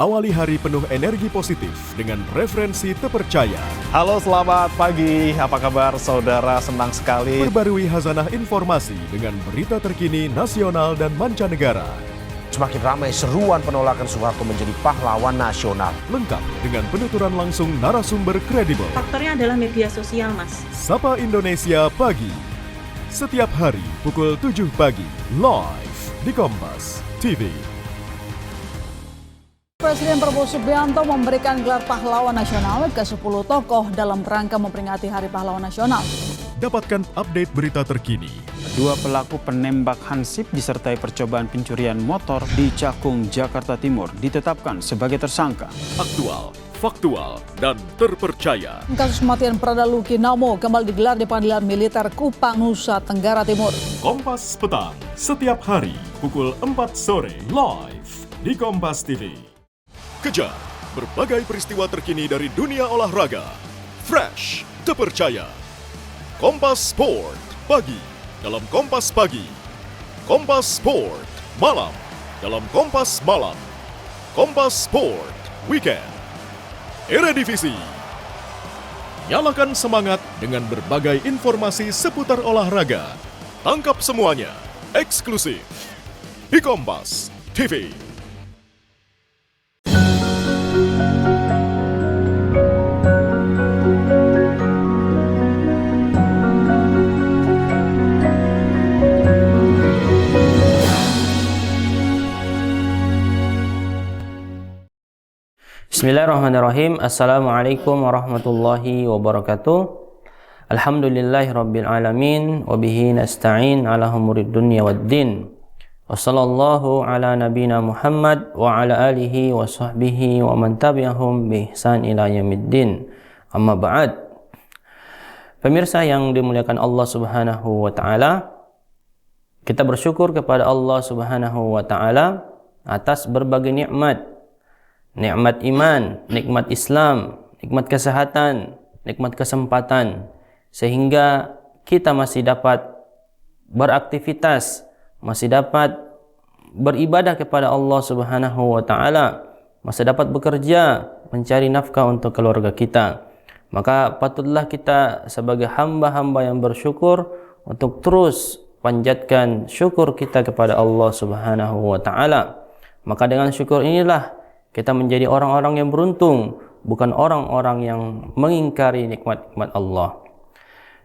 Awali hari penuh energi positif dengan referensi terpercaya. Halo, selamat pagi. Apa kabar saudara? Senang sekali. Perbarui khazanah informasi dengan berita terkini nasional dan mancanegara. Semakin ramai seruan penolakan Soeharto menjadi pahlawan nasional. Lengkap dengan penuturan langsung narasumber kredibel. Faktornya adalah media sosial, Mas. Sapa Indonesia Pagi. Setiap hari pukul 7 pagi, live di Kompas TV. Presiden Prabowo Subianto memberikan gelar pahlawan nasional ke 10 tokoh dalam rangka memperingati Hari Pahlawan Nasional. Dapatkan update berita terkini. Dua pelaku penembak Hansip disertai percobaan pencurian motor di Cakung, Jakarta Timur ditetapkan sebagai tersangka. Aktual, faktual, dan terpercaya. Kasus kematian Prada Luki Namo kembali digelar di Pengadilan Militer Kupang, Nusa Tenggara Timur. Kompas Petang, setiap hari pukul 4 sore, live di Kompas TV. Kejar berbagai peristiwa terkini dari dunia olahraga. Fresh, terpercaya. Kompas Sport, pagi dalam Kompas Pagi. Kompas Sport, malam dalam Kompas Malam. Kompas Sport, weekend. Eredivisie. Nyalakan semangat dengan berbagai informasi seputar olahraga. Tangkap semuanya, eksklusif di Kompas TV. Bismillahirrahmanirrahim. Assalamualaikum warahmatullahi wabarakatuh. Alhamdulillahirabbil alamin wa bihi nasta'in ala umurid dunya waddin. Wassallallahu ala nabina Muhammad wa ala alihi wa sahbihi wa man tabi'ahum bi ihsan ila yaumiddin. Amma ba'd. Pemirsa yang dimuliakan Allah Subhanahu wa taala, kita bersyukur kepada Allah Subhanahu wa taala atas berbagai nikmat. Nikmat iman, nikmat Islam, nikmat kesehatan, nikmat kesempatan, sehingga kita masih dapat beraktivitas, masih dapat beribadah kepada Allah Subhanahu wa taala, masih dapat bekerja, mencari nafkah untuk keluarga kita. Maka patutlah kita sebagai hamba-hamba yang bersyukur untuk terus panjatkan syukur kita kepada Allah Subhanahu wa taala. Maka dengan syukur inilah kita menjadi orang-orang yang beruntung, bukan orang-orang yang mengingkari nikmat-nikmat Allah.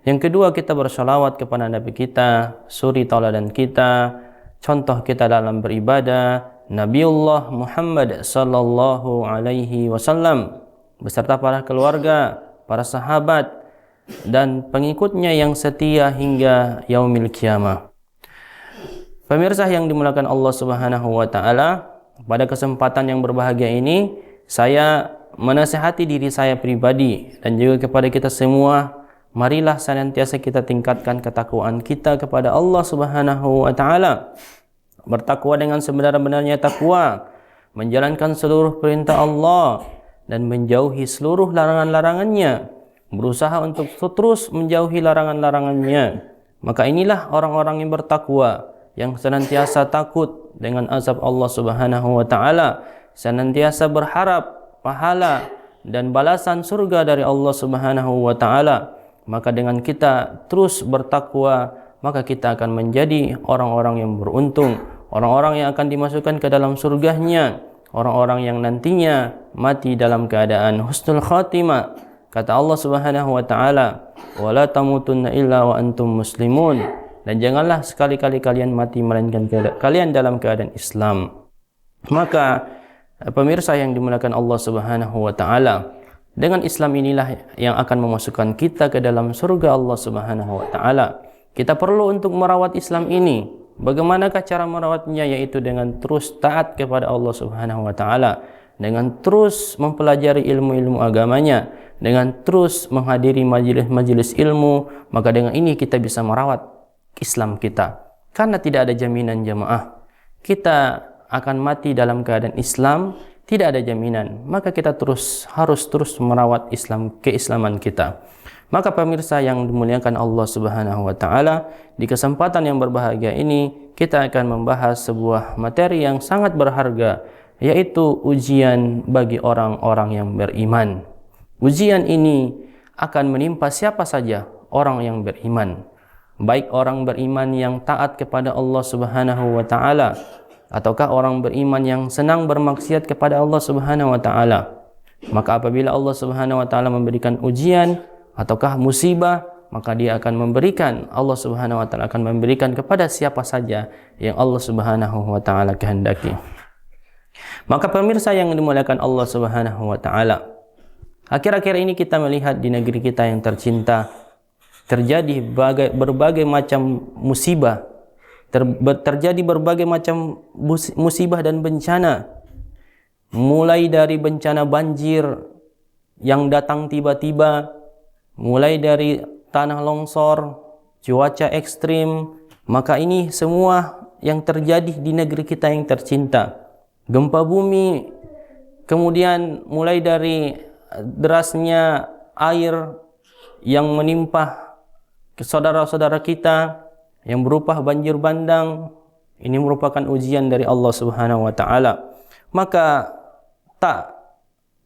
Yang kedua, kita bersalawat kepada Nabi kita, suri tauladan kita, contoh kita dalam beribadah, Nabiullah Muhammad sallallahu alaihi wasallam beserta para keluarga, para sahabat dan pengikutnya yang setia hingga yaumil kiamah. Pemirsa yang dimuliakan Allah Subhanahu wa taala, pada kesempatan yang berbahagia ini, saya menasihati diri saya pribadi dan juga kepada kita semua, marilah senantiasa kita tingkatkan ketakwaan kita kepada Allah Subhanahu wa taala. Bertakwa dengan sebenar-benarnya takwa, menjalankan seluruh perintah Allah dan menjauhi seluruh larangan-larangannya, berusaha untuk terus menjauhi larangan-larangannya. Maka inilah orang-orang yang bertakwa, yang senantiasa takut dengan azab Allah Subhanahu wa taala, senantiasa berharap pahala dan balasan surga dari Allah Subhanahu wa taala. Maka dengan kita terus bertakwa, maka kita akan menjadi orang-orang yang beruntung, orang-orang yang akan dimasukkan ke dalam surganya, orang-orang yang nantinya mati dalam keadaan husnul khatimah. Kata Allah Subhanahu wa taala, "Wala tamutunna illa wa antum muslimun." Dan janganlah sekali-kali kalian mati melainkan kalian dalam keadaan Islam. Maka pemirsa yang dimuliakan Allah Subhanahu wa taala, dengan Islam inilah yang akan memasukkan kita ke dalam surga Allah Subhanahu wa taala. Kita perlu untuk merawat Islam ini. Bagaimanakah cara merawatnya? Yaitu dengan terus taat kepada Allah Subhanahu wa taala, dengan terus mempelajari ilmu-ilmu agamanya, dengan terus menghadiri majelis-majelis ilmu. Maka dengan ini kita bisa merawat Islam kita. Karena tidak ada jaminan jamaah kita akan mati dalam keadaan Islam, tidak ada jaminan. Maka kita harus terus merawat keislaman kita. Maka pemirsa yang dimuliakan Allah Subhanahu wa taala, di kesempatan yang berbahagia ini kita akan membahas sebuah materi yang sangat berharga yaitu ujian bagi orang-orang yang beriman. Ujian ini akan menimpa siapa saja orang yang beriman, baik orang beriman yang taat kepada Allah Subhanahu wa taala ataukah orang beriman yang senang bermaksiat kepada Allah Subhanahu wa taala. Maka apabila Allah Subhanahu wa taala memberikan ujian ataukah musibah, maka dia akan memberikan, Allah Subhanahu wa taala akan memberikan kepada siapa saja yang Allah Subhanahu wa taala kehendaki. Maka pemirsa yang dimuliakan Allah Subhanahu wa taala, akhir-akhir ini kita melihat di negeri kita yang tercinta terjadi berbagai macam musibah, terjadi berbagai macam musibah dan bencana, mulai dari bencana banjir yang datang tiba-tiba, mulai dari tanah longsor, cuaca ekstrim. Maka ini semua yang terjadi di negeri kita yang tercinta. Gempa bumi, kemudian mulai dari derasnya air yang menimpa saudara-saudara kita yang berupa banjir bandang, ini merupakan ujian dari Allah Subhanahu wa taala. Maka tak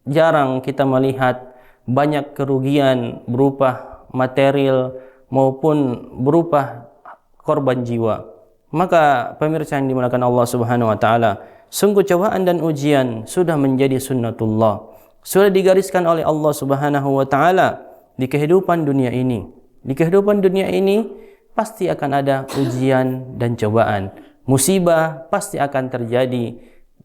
jarang kita melihat banyak kerugian berupa material maupun berupa korban jiwa. Maka pemirsa yang dimuliakan Allah Subhanahu wa taala, sungguh cobaan dan ujian sudah menjadi sunnatullah, sudah digariskan oleh Allah Subhanahu wa taala di kehidupan dunia ini. Di kehidupan dunia ini pasti akan ada ujian dan cobaan. Musibah pasti akan terjadi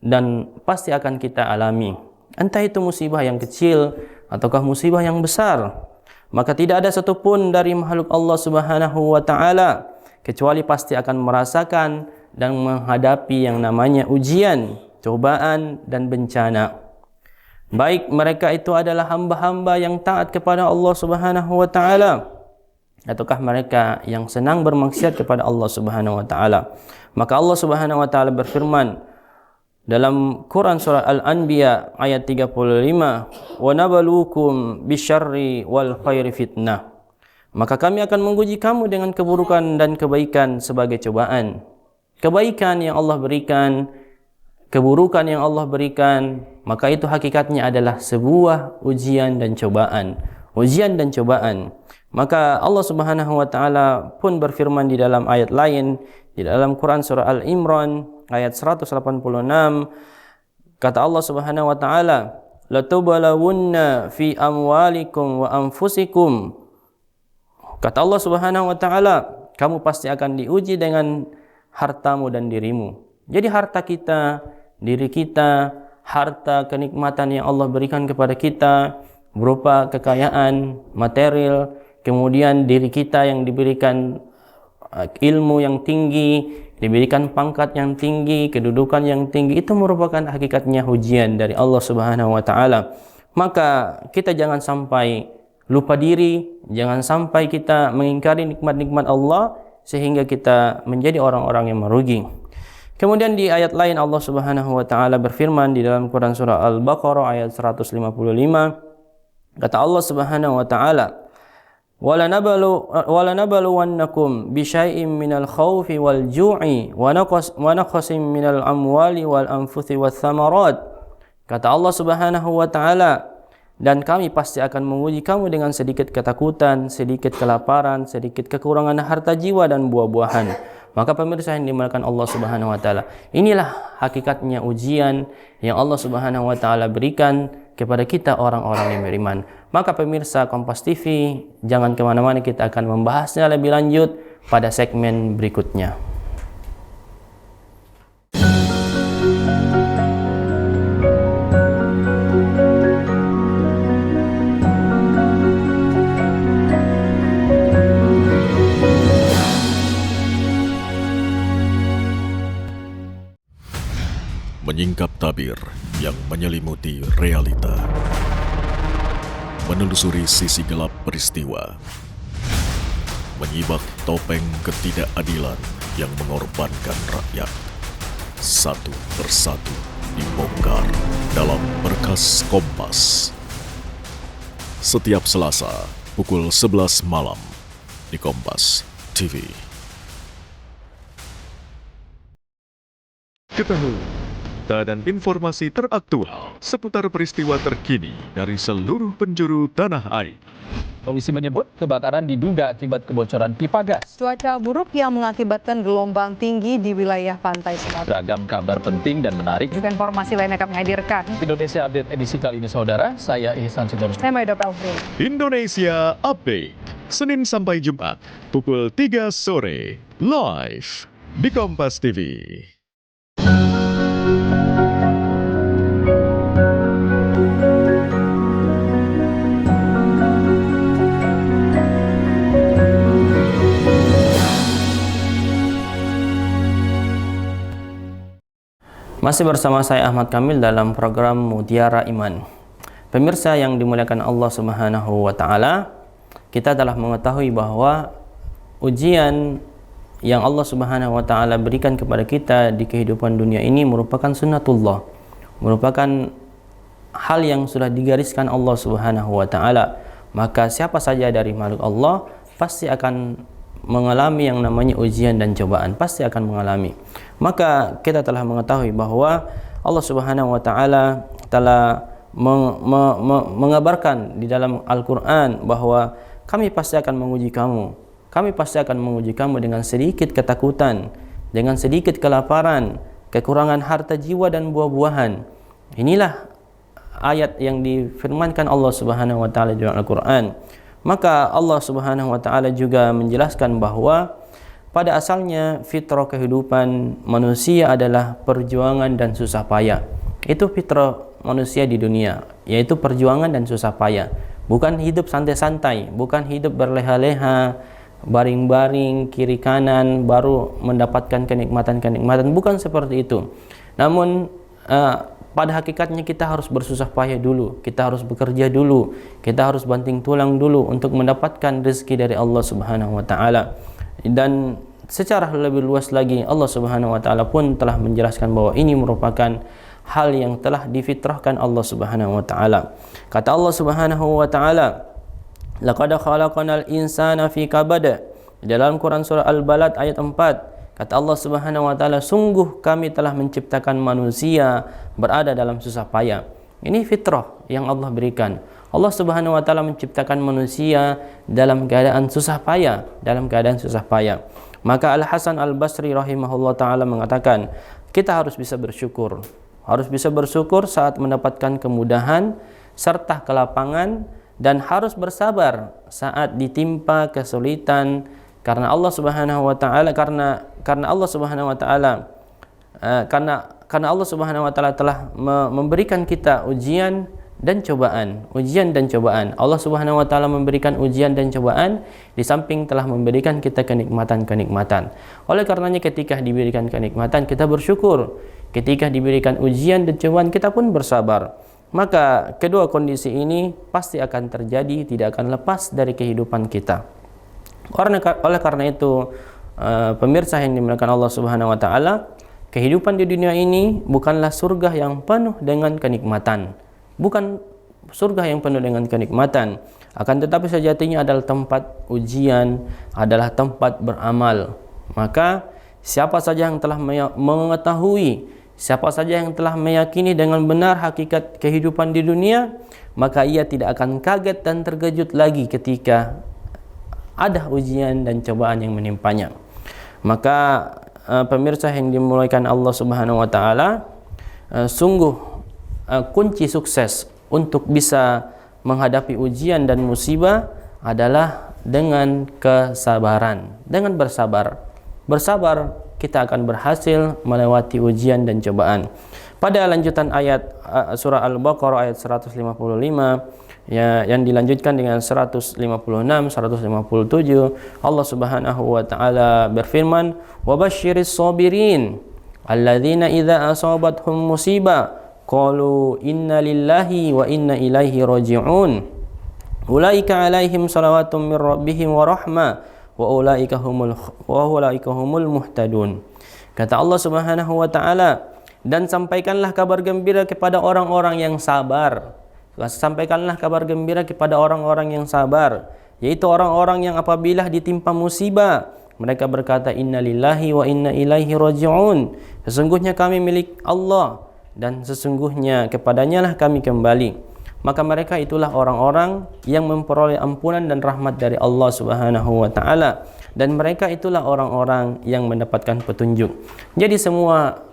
dan pasti akan kita alami. Entah itu musibah yang kecil ataukah musibah yang besar. Maka tidak ada satupun dari makhluk Allah Subhanahu wa taala kecuali pasti akan merasakan dan menghadapi yang namanya ujian, cobaan dan bencana. Baik mereka itu adalah hamba-hamba yang taat kepada Allah Subhanahu wa taala ataukah mereka yang senang bermaksiat kepada Allah Subhanahu wa taala. Maka Allah Subhanahu wa taala berfirman dalam Quran surah Al-Anbiya ayat 35, "Wa nabluukum bisyarri wal khairi fitnah." Maka kami akan menguji kamu dengan keburukan dan kebaikan sebagai cobaan. Kebaikan yang Allah berikan, keburukan yang Allah berikan, maka itu hakikatnya adalah sebuah ujian dan cobaan. Ujian dan cobaan. Maka Allah Subhanahu wa taala pun berfirman di dalam ayat lain di dalam Quran surah Al-Imran ayat 186, kata Allah Subhanahu wa taala, "Latubalawunna fi amwalikum wa anfusikum." Kata Allah Subhanahu wa taala, kamu pasti akan diuji dengan hartamu dan dirimu. Jadi harta kita, diri kita, harta kenikmatan yang Allah berikan kepada kita berupa kekayaan material, kemudian diri kita yang diberikan ilmu yang tinggi, diberikan pangkat yang tinggi, kedudukan yang tinggi, itu merupakan hakikatnya ujian dari Allah Subhanahu wa taala. Maka kita jangan sampai lupa diri, jangan sampai kita mengingkari nikmat-nikmat Allah sehingga kita menjadi orang-orang yang merugi. Kemudian di ayat lain Allah Subhanahu wa taala berfirman di dalam Quran surah Al-Baqarah ayat 155, kata Allah Subhanahu wa taala, "Wala nabluwannakum bisyai'in minal khaufi wal ju'i wa naqsin minal amwali wal anfusi wath thamarat." Kata Allah Subhanahu wa taala, dan kami pasti akan menguji kamu dengan sedikit ketakutan, sedikit kelaparan, sedikit kekurangan harta jiwa dan buah-buahan. Maka pemirsa yang dimuliakan Allah Subhanahu wa taala, inilah hakikatnya ujian yang Allah Subhanahu wa taala berikan kepada kita orang-orang yang beriman. Maka pemirsa Kompas TV, jangan kemana-mana, kita akan membahasnya lebih lanjut pada segmen berikutnya. Menyingkap tabir yang menyelimuti realita, menelusuri sisi gelap peristiwa, menyibak topeng ketidakadilan yang mengorbankan rakyat. Satu persatu dibongkar dalam Berkas Kompas. Setiap Selasa pukul 11 malam di Kompas TV. Ketahui, berita dan informasi teraktual seputar peristiwa terkini dari seluruh penjuru tanah air. Polisi menyebut kebakaran diduga akibat kebocoran pipa gas. Cuaca buruk yang mengakibatkan gelombang tinggi di wilayah pantai selatan. Beragam kabar penting dan menarik. Juga informasi lainnya kami hadirkan. Indonesia Update edisi kali ini, saudara. Saya Ihsan Sitorus. Saya Maido Pelfri. Indonesia Update, Senin sampai Jumat, pukul 3 sore, live di Kompas TV. Masih bersama saya Ahmad Kamil dalam program Mutiara Iman. Pemirsa yang dimuliakan Allah Subhanahu wa taala, kita telah mengetahui bahwa ujian yang Allah Subhanahu wa taala berikan kepada kita di kehidupan dunia ini merupakan sunnatullah, merupakan hal yang sudah digariskan Allah Subhanahu wa taala. Maka siapa saja dari makhluk Allah pasti akan mengalami yang namanya ujian dan cobaan, pasti akan mengalami. Maka kita telah mengetahui bahwa Allah Subhanahu wa taala telah mengabarkan di dalam Al-Qur'an bahwa kami pasti akan menguji kamu. Kami pasti akan menguji kamu dengan sedikit ketakutan, dengan sedikit kelaparan, kekurangan harta jiwa dan buah-buahan. Inilah ayat yang difirmankan Allah Subhanahu wa taala di dalam Al-Qur'an. Maka Allah Subhanahu wa taala juga menjelaskan bahwa pada asalnya fitrah kehidupan manusia adalah perjuangan dan susah payah. Itu fitrah manusia di dunia, yaitu perjuangan dan susah payah. Bukan hidup santai-santai, bukan hidup berleha-leha, baring-baring kiri kanan baru mendapatkan kenikmatan-kenikmatan, bukan seperti itu. Namun pada hakikatnya kita harus bersusah payah dulu, kita harus bekerja dulu, kita harus banting tulang dulu untuk mendapatkan rezeki dari Allah Subhanahu wa taala. Dan secara lebih luas lagi Allah Subhanahu wa taala pun telah menjelaskan bahwa ini merupakan hal yang telah difitrahkan Allah Subhanahu wa taala. Kata Allah Subhanahu wa taala, "Laqad khalaqnal insana fi kabad." Dalam Quran surah Al-Balad ayat 4, kata Allah Subhanahu wa taala, sungguh kami telah menciptakan manusia berada dalam susah payah. Ini fitrah yang Allah berikan. Allah Subhanahu wa taala menciptakan manusia dalam keadaan susah payah, dalam keadaan susah payah. Maka Al-Hasan Al-Basri rahimahullah taala mengatakan, kita harus bisa bersyukur. Harus bisa bersyukur saat mendapatkan kemudahan serta kelapangan, dan harus bersabar saat ditimpa kesulitan karena Allah Subhanahu wa taala karena Allah Subhanahu wa taala karena Allah Subhanahu wa taala telah memberikan kita ujian dan cobaan. Allah Subhanahu wa taala memberikan ujian dan cobaan, di samping telah memberikan kita kenikmatan-kenikmatan. Oleh karenanya ketika diberikan kenikmatan kita bersyukur, ketika diberikan ujian dan cobaan kita pun bersabar. Maka kedua kondisi ini pasti akan terjadi, tidak akan lepas dari kehidupan kita. Oleh karena itu, pemirsa yang dimuliakan Allah Subhanahu wa taala, kehidupan di dunia ini bukanlah surga yang penuh dengan kenikmatan. Bukan surga yang penuh dengan kenikmatan, akan tetapi sejatinya adalah tempat ujian, adalah tempat beramal. Maka siapa saja yang telah mengetahui, siapa saja yang telah meyakini dengan benar hakikat kehidupan di dunia, maka ia tidak akan kaget dan terkejut lagi ketika ada ujian dan cobaan yang menimpanya. Maka pemirsa yang dimuliakan Allah Subhanahu wa taala, sungguh kunci sukses untuk bisa menghadapi ujian dan musibah adalah dengan kesabaran, dengan bersabar. Bersabar kita akan berhasil melewati ujian dan cobaan. Pada lanjutan ayat surah Al-Baqarah ayat 155 ya, yang dilanjutkan dengan 156, 157, Allah Subhanahu wa taala berfirman, "Wa basyiris sabirin alladzina idza asabathum musibah qalu inna lillahi wa inna ilaihi raji'un. Ulaika alaihim salawatun mir rabbihim wa rahmah wa ulaika humul muhtadun." Kata Allah Subhanahu wa taala, dan sampaikanlah kabar gembira kepada orang-orang yang sabar. Sampaikanlah kabar gembira kepada orang-orang yang sabar, yaitu orang-orang yang apabila ditimpa musibah mereka berkata inna lillahi wa inna ilaihi raji'un. Sesungguhnya kami milik Allah dan sesungguhnya kepadanya lah kami kembali. Maka mereka itulah orang-orang yang memperoleh ampunan dan rahmat dari Allah Subhanahu wa taala, dan mereka itulah orang-orang yang mendapatkan petunjuk. Jadi semua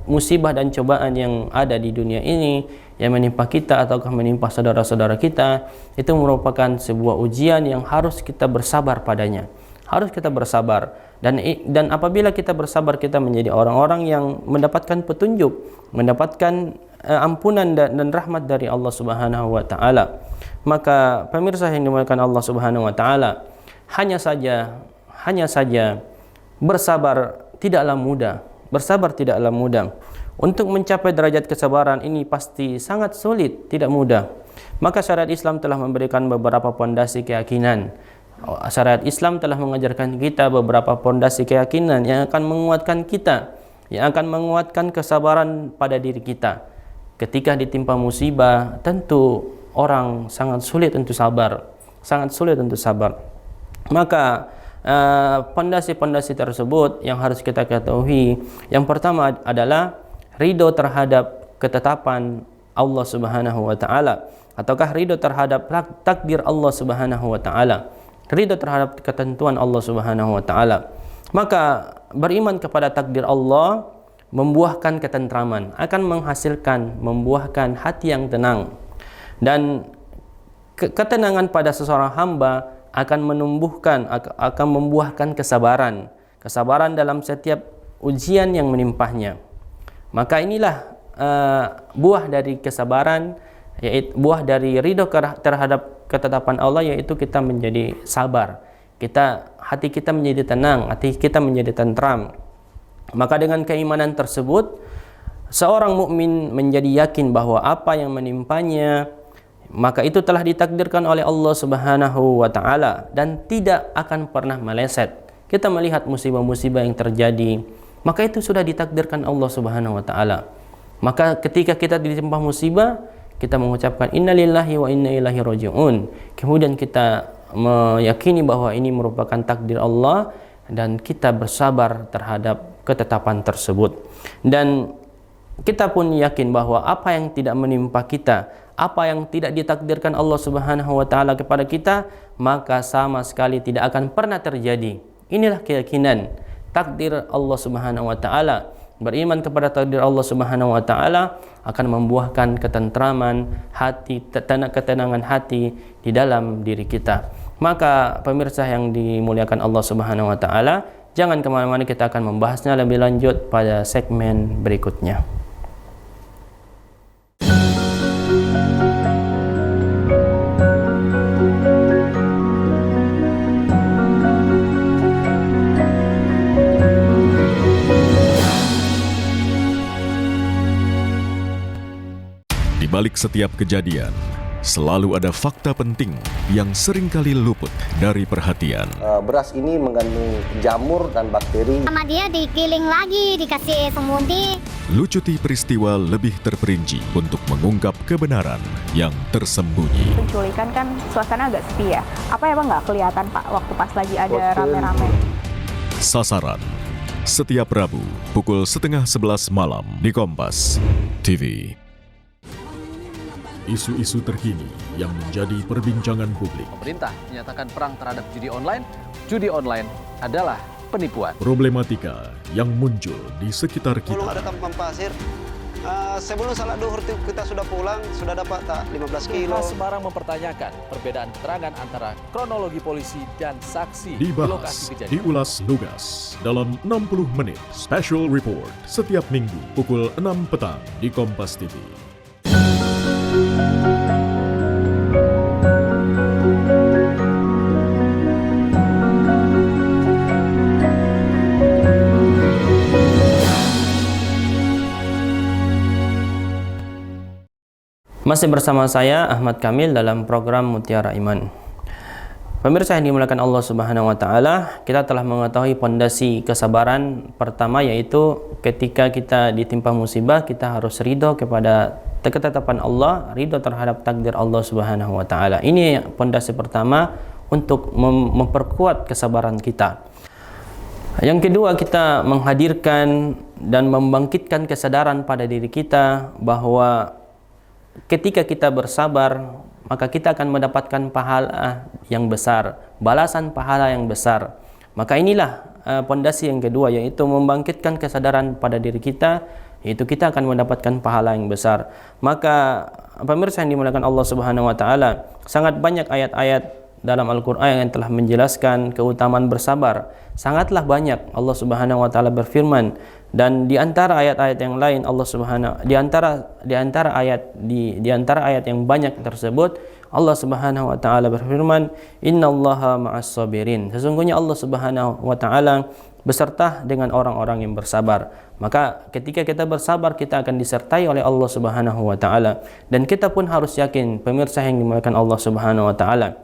musibah dan cobaan yang ada di dunia ini yang menimpa kita ataukah menimpa saudara-saudara kita, itu merupakan sebuah ujian yang harus kita bersabar padanya. Harus kita bersabar, dan apabila kita bersabar, kita menjadi orang-orang yang mendapatkan petunjuk, mendapatkan ampunan dan rahmat dari Allah Subhanahu wa taala. Maka pemirsa yang dimuliakan Allah Subhanahu wa taala, hanya saja bersabar tidaklah mudah. Bersabar tidaklah mudah. Untuk mencapai derajat kesabaran ini pasti sangat sulit, tidak mudah. Maka syariat Islam telah memberikan beberapa pondasi keyakinan. Syariat Islam telah mengajarkan kita beberapa pondasi keyakinan yang akan menguatkan kita, yang akan menguatkan kesabaran pada diri kita. Ketika ditimpa musibah, tentu orang sangat sulit untuk sabar, sangat sulit untuk sabar. Maka pondasi-pondasi tersebut yang harus kita ketahui, yang pertama adalah ridho terhadap ketetapan Allah Subhanahu wa taala, ataukah ridho terhadap takdir Allah Subhanahu wa taala, ridho terhadap ketentuan Allah Subhanahu wa taala. Maka beriman kepada takdir Allah membuahkan ketentraman, akan menghasilkan, membuahkan hati yang tenang, dan ketenangan pada seseorang hamba akan menumbuhkan, akan membuahkan kesabaran dalam setiap ujian yang menimpahnya. Maka inilah buah dari kesabaran, yaitu buah dari ridho terhadap ketetapan Allah, yaitu kita menjadi sabar, hati kita menjadi tenang, hati kita menjadi tentram. Maka dengan keimanan tersebut, seorang mukmin menjadi yakin bahwa apa yang menimpanya, maka itu telah ditakdirkan oleh Allah Subhanahu wa taala dan tidak akan pernah meleset. Kita melihat musibah-musibah yang terjadi, maka itu sudah ditakdirkan Allah Subhanahu wa taala. Maka ketika kita ditimpa musibah, kita mengucapkan innalillahi wa inna ilaihi raji'un. Kemudian kita meyakini bahwa ini merupakan takdir Allah dan kita bersabar terhadap ketetapan tersebut. Dan kita pun yakin bahwa apa yang tidak menimpa kita, apa yang tidak ditakdirkan Allah Subhanahu wa taala kepada kita, maka sama sekali tidak akan pernah terjadi. Inilah keyakinan takdir Allah Subhanahu wa taala. Beriman kepada takdir Allah Subhanahu wa taala akan membuahkan ketentraman hati, ketenangan hati di dalam diri kita. Maka pemirsa yang dimuliakan Allah Subhanahu wa taala, jangan kemana-mana, kita akan membahasnya lebih lanjut pada segmen berikutnya. Di balik setiap kejadian, selalu ada fakta penting yang seringkali luput dari perhatian. Beras ini mengandung jamur dan bakteri. Sama dia digiling lagi, dikasih semudi. Lucuti peristiwa lebih terperinci untuk mengungkap kebenaran yang tersembunyi. Penculikan kan suasana agak sepi ya. Apa emang nggak kelihatan Pak waktu pas lagi ada rame-rame? Sasaran, setiap Rabu pukul 10:30 malam di Kompas TV. Isu-isu terkini yang menjadi perbincangan publik. Pemerintah menyatakan perang terhadap judi online. Judi online adalah penipuan. Problematika yang muncul di sekitar kita. Belum ada tampang pasir. Sebelum salat duhur kita sudah pulang, sudah dapat 15 kilo. Semarang mempertanyakan perbedaan keterangan antara kronologi polisi dan saksi di lokasi Dibahas, kejadian. diulas lugas dalam 60 menit special report setiap minggu pukul 6 petang di Kompas TV. Masih bersama saya Ahmad Kamil dalam program Mutiara Iman. Pemirsa yang dimuliakan Allah Subhanahu wa taala, kita telah mengetahui pondasi kesabaran pertama, yaitu ketika kita ditimpa musibah, kita harus ridho kepada ketetapan Allah, ridho terhadap takdir Allah Subhanahu wa taala. Ini pondasi pertama untuk memperkuat kesabaran kita. Yang kedua, kita menghadirkan dan membangkitkan kesadaran pada diri kita bahwa ketika kita bersabar, maka kita akan mendapatkan pahala yang besar, balasan pahala yang besar. Maka inilah pondasi yang kedua, yaitu membangkitkan kesadaran pada diri kita, yaitu kita akan mendapatkan pahala yang besar. Maka pemirsa yang dimuliakan Allah Subhanahu wa taala, sangat banyak ayat-ayat dalam Al-Qur'an yang telah menjelaskan keutamaan bersabar. Sangatlah banyak. Allah Subhanahu wa taala berfirman, dan di antara ayat-ayat yang lain Allah Subhanahu di antara ayat yang banyak tersebut Allah Subhanahu wa taala berfirman, "Innallaha ma'as sabirin." Sesungguhnya Allah Subhanahu wa taala beserta dengan orang-orang yang bersabar. Maka ketika kita bersabar, kita akan disertai oleh Allah Subhanahu wa taala. Dan kita pun harus yakin, pemirsa yang dimuliakan Allah Subhanahu wa taala,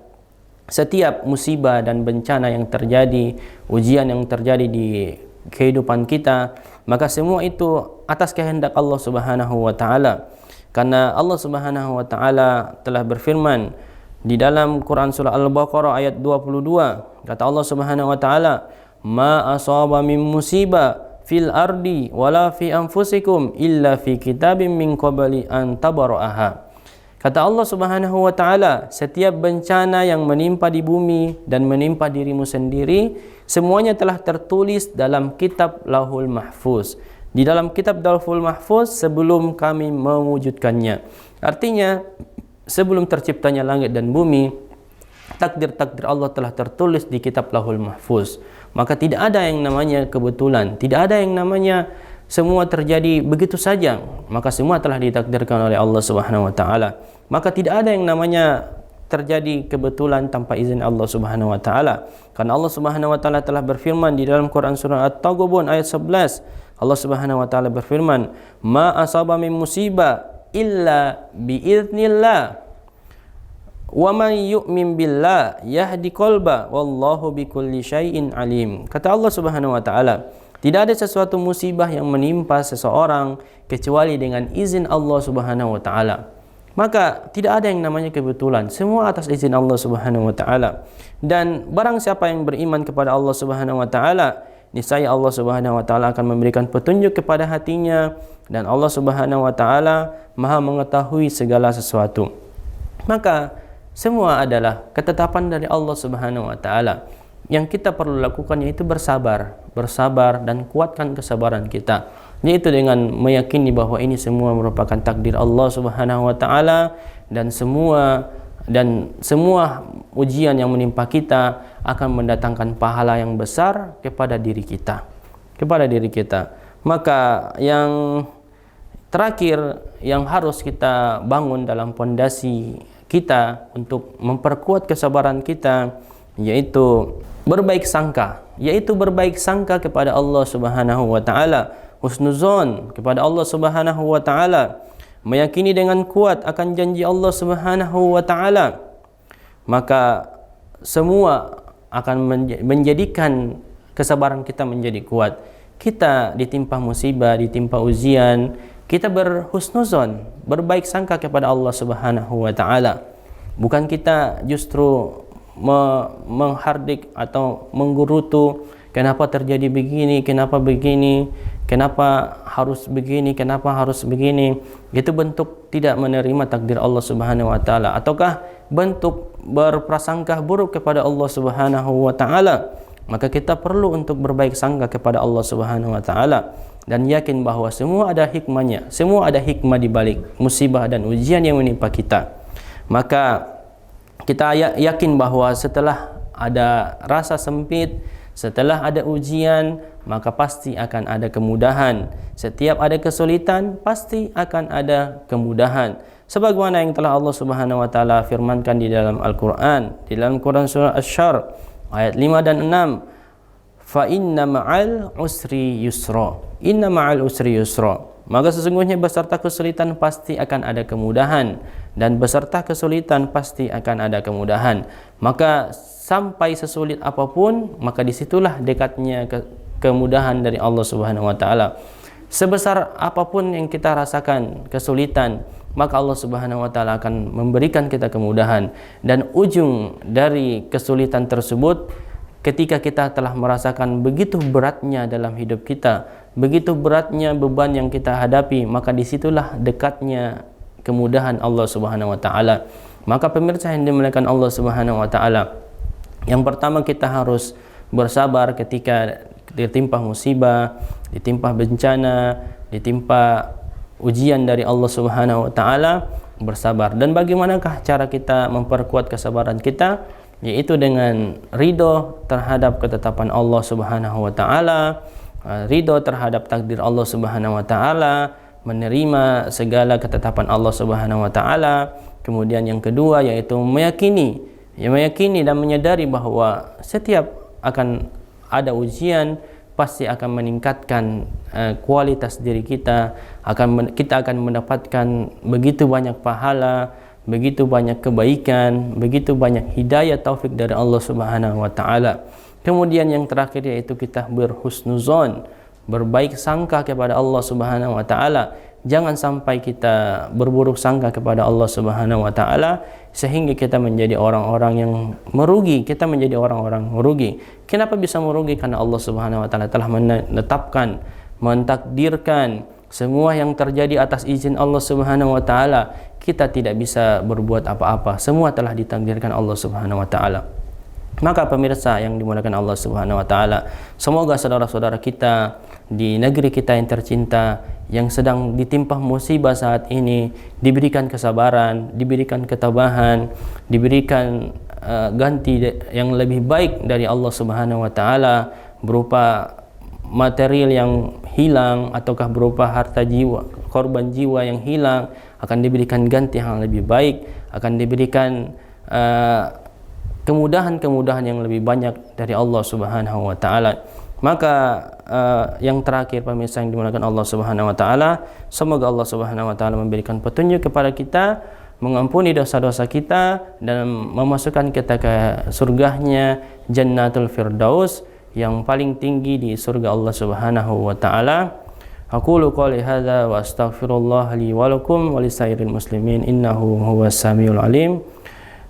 setiap musibah dan bencana yang terjadi, ujian yang terjadi di kehidupan kita, maka semua itu atas kehendak Allah Subhanahu wa taala. Karena Allah Subhanahu wa taala telah berfirman di dalam Quran surah Al-Baqarah ayat 22, kata Allah Subhanahu wa taala, "Ma asaba min musibah fil ardi wala fi anfusikum illa fi kitabim min qabli an tabara'aha." Kata Allah Subhanahu wa taala, setiap bencana yang menimpa di bumi dan menimpa dirimu sendiri, semuanya telah tertulis dalam kitab Lauhul Mahfuz. Di dalam kitab Lauhul Mahfuz sebelum kami mewujudkannya. Artinya, sebelum terciptanya langit dan bumi, takdir-takdir Allah telah tertulis di kitab Lauhul Mahfuz. Maka tidak ada yang namanya kebetulan, tidak ada yang namanya semua terjadi begitu saja. Maka semua telah ditakdirkan oleh Allah Subhanahu wa taala. Maka tidak ada yang namanya terjadi kebetulan tanpa izin Allah Subhanahu wa taala. Karena Allah Subhanahu wa taala telah berfirman di dalam Quran surah At-Taghabun ayat 11. Allah Subhanahu wa taala berfirman, "Ma asaba min musibah illa biiznillah. Wa man yu'min billah yahdi qalba wallahu bikulli syai'in alim." Kata Allah Subhanahu wa taala, tidak ada sesuatu musibah yang menimpa seseorang kecuali dengan izin Allah Subhanahu wa taala. Maka tidak ada yang namanya kebetulan, semua atas izin Allah Subhanahu wa taala. Dan barang siapa yang beriman kepada Allah Subhanahu wa taala, niscaya Allah Subhanahu wa taala akan memberikan petunjuk kepada hatinya, dan Allah Subhanahu wa taala Maha mengetahui segala sesuatu. Maka semua adalah ketetapan dari Allah Subhanahu wa taala. Yang kita perlu lakukan yaitu bersabar dan kuatkan kesabaran kita, yaitu dengan meyakini bahwa ini semua merupakan takdir Allah Subhanahu wa taala, dan semua ujian yang menimpa kita akan mendatangkan pahala yang besar kepada diri kita. Maka yang terakhir yang harus kita bangun dalam pondasi kita untuk memperkuat kesabaran kita yaitu berbaik sangka kepada Allah Subhanahu wa taala, husnuzon kepada Allah Subhanahu wa taala, meyakini dengan kuat akan janji Allah Subhanahu wa taala. Maka semua akan menjadikan kesabaran kita menjadi kuat. Kita ditimpa musibah, ditimpa ujian, kita berhusnuzon, berbaik sangka kepada Allah Subhanahu wa taala. Bukan kita justru menghardik atau menggerutu, kenapa terjadi begini, kenapa harus begini. Itu bentuk tidak menerima takdir Allah Subhanahu wa taala, ataukah bentuk berprasangka buruk kepada Allah Subhanahu wa taala. Maka kita perlu untuk berbaik sangka kepada Allah Subhanahu wa taala dan yakin bahwa semua ada hikmahnya, semua ada hikmah di balik musibah dan ujian yang menimpa kita. Maka kita yakin bahwa setelah ada rasa sempit, setelah ada ujian, maka pasti akan ada kemudahan. Setiap ada kesulitan, pasti akan ada kemudahan. Sebagaimana yang telah Allah Subhanahu wa taala firmankan di dalam Al-Qur'an, di dalam Quran surah Asy-Syarr ayat 5 dan 6. Fa inna ma'al usri yusra. Inna ma'al usri yusra. Maka sesungguhnya beserta kesulitan pasti akan ada kemudahan, dan beserta kesulitan pasti akan ada kemudahan. Maka sampai sesulit apapun, maka disitulah dekatnya kemudahan dari Allah Subhanahu wa taala. Sebesar apapun yang kita rasakan kesulitan, maka Allah Subhanahu wa taala akan memberikan kita kemudahan. Dan ujung dari kesulitan tersebut, ketika kita telah merasakan begitu beratnya dalam hidup kita, begitu beratnya beban yang kita hadapi, maka disitulah dekatnya kemudahan Allah Subhanahu wa taala. Maka pemirsa yang dimuliakan Allah Subhanahu wa taala, yang pertama kita harus bersabar ketika ditimpa musibah, ditimpa bencana, ditimpa ujian dari Allah Subhanahu wa taala, bersabar. Dan bagaimanakah cara kita memperkuat kesabaran kita? Yaitu dengan ridho terhadap ketetapan Allah Subhanahu wa taala, ridho terhadap takdir Allah Subhanahu wa taala, menerima segala ketetapan Allah Subhanahu wa taala. Kemudian yang kedua yaitu meyakini dan menyadari bahwa setiap akan ada ujian pasti akan meningkatkan kualitas diri kita, kita akan mendapatkan begitu banyak pahala, begitu banyak kebaikan, begitu banyak hidayah taufik dari Allah Subhanahu wa taala. Kemudian yang terakhir yaitu kita berhusnuzon, berbaik sangka kepada Allah Subhanahu wa taala. Jangan sampai kita berburuk sangka kepada Allah Subhanahu wa taala sehingga kita menjadi orang-orang yang merugi, kita menjadi orang-orang merugi. Kenapa bisa merugi? Karena Allah Subhanahu wa taala telah menetapkan, mentakdirkan semua yang terjadi atas izin Allah Subhanahu wa taala. Kita tidak bisa berbuat apa-apa. Semua telah ditakdirkan Allah Subhanahu wa taala. Maka pemirsa yang dimuliakan Allah Subhanahu wa taala, semoga saudara-saudara kita di negeri kita yang tercinta yang sedang ditimpa musibah saat ini diberikan kesabaran, diberikan ketabahan, diberikan ganti yang lebih baik dari Allah Subhanahu wa taala berupa material yang hilang ataukah berupa harta jiwa, korban jiwa yang hilang, akan diberikan ganti yang lebih baik, akan diberikan kemudahan-kemudahan yang lebih banyak dari Allah Subhanahu wa taala. Maka yang terakhir pemirsa yang dimuliakan Allah Subhanahu wa taala, semoga Allah Subhanahu wa taala memberikan petunjuk kepada kita, mengampuni dosa-dosa kita dan memasukkan kita ke surganya Jannatul Firdaus yang paling tinggi di surga Allah Subhanahu wa taala. Aqulu qouli hadza wa astaghfirullah li wa lakum wa lisairil muslimin innahu huwas samiul alim.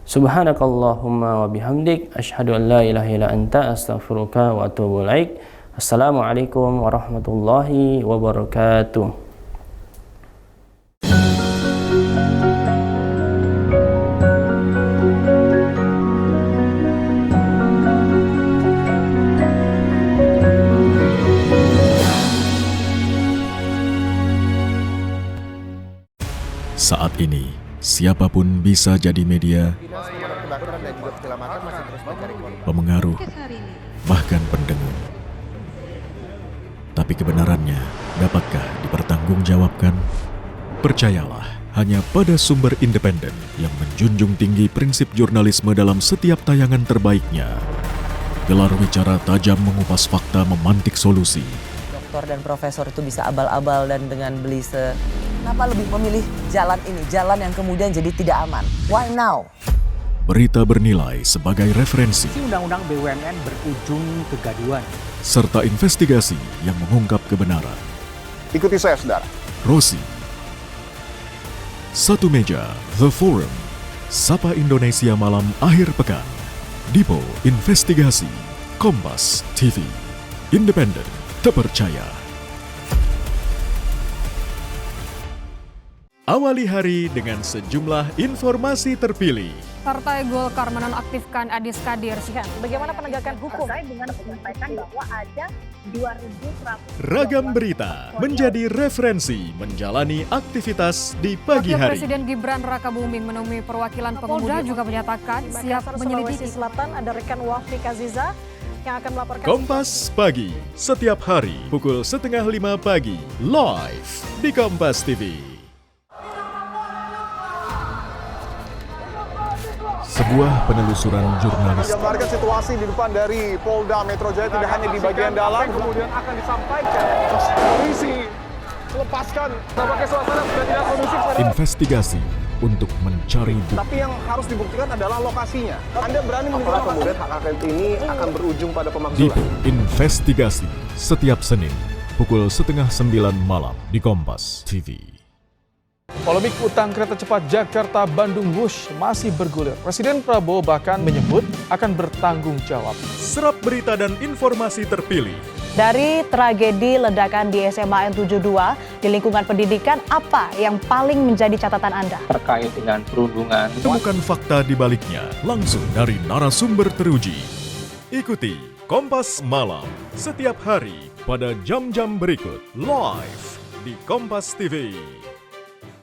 Subhanakallahumma wa bihamdik asyhadu an la ilaha illa anta astaghfiruka wa atubu ilaik. Assalamualaikum warahmatullahi wabarakatuh. Saat ini, siapapun bisa jadi media, pemengaruh, bahkan pendengung. Tapi kebenarannya, dapatkah dipertanggungjawabkan? Percayalah, hanya pada sumber independen yang menjunjung tinggi prinsip jurnalisme dalam setiap tayangan terbaiknya. Gelar bicara tajam mengupas fakta, memantik solusi. Doktor dan profesor itu bisa abal-abal dan dengan belise. Kenapa lebih memilih jalan ini, jalan yang kemudian jadi tidak aman? Why now? Berita bernilai sebagai referensi. Undang-undang BUMN berujung kegaduhan. Serta investigasi yang mengungkap kebenaran. Ikuti saya, saudara. Rosi. Satu meja, The Forum. Sapa Indonesia malam akhir pekan. Dipo Investigasi. Kompas TV. Independen, terpercaya. Awali hari dengan sejumlah informasi terpilih. Partai Golkar menonaktifkan Adis Kadir. Bagaimana penegakan hukum? Dengan menyampaikan bahwa ada 2.100 Ragam berita menjadi referensi menjalani aktivitas di pagi Wakil hari. Presiden Gibran Rakabuming menemui perwakilan pengemudi juga menyatakan siap menyelidiki. Sulawesi Selatan ada rekan Wafik Aziza yang akan melaporkan. Kompas Pagi, setiap hari pukul 4:30 pagi, live di Kompas TV. Sebuah penelusuran jurnalis. Gambarkan situasi di depan dari Polda Metro Jaya, tidak hanya di bagian dalam, kemudian akan disampaikan polisi lepaskan. Tampaknya suasana sudah tidak kondusif. Investigasi untuk mencari bukti. Tapi yang harus dibuktikan adalah lokasinya. Anda berani menilai kemudian hak angket ini akan berujung pada pemakzulan. Dipo Investigasi setiap Senin pukul 8:30 malam di Kompas TV. Polemik utang kereta cepat Jakarta-Bandung Wush masih bergulir. Presiden Prabowo bahkan menyebut akan bertanggung jawab. Serap berita dan informasi terpilih Dari tragedi ledakan di SMA N72 di lingkungan pendidikan, apa yang paling menjadi catatan Anda? Terkait dengan perundungan. Temukan fakta di baliknya langsung dari narasumber teruji. Ikuti Kompas Malam setiap hari pada jam-jam berikut live di Kompas TV.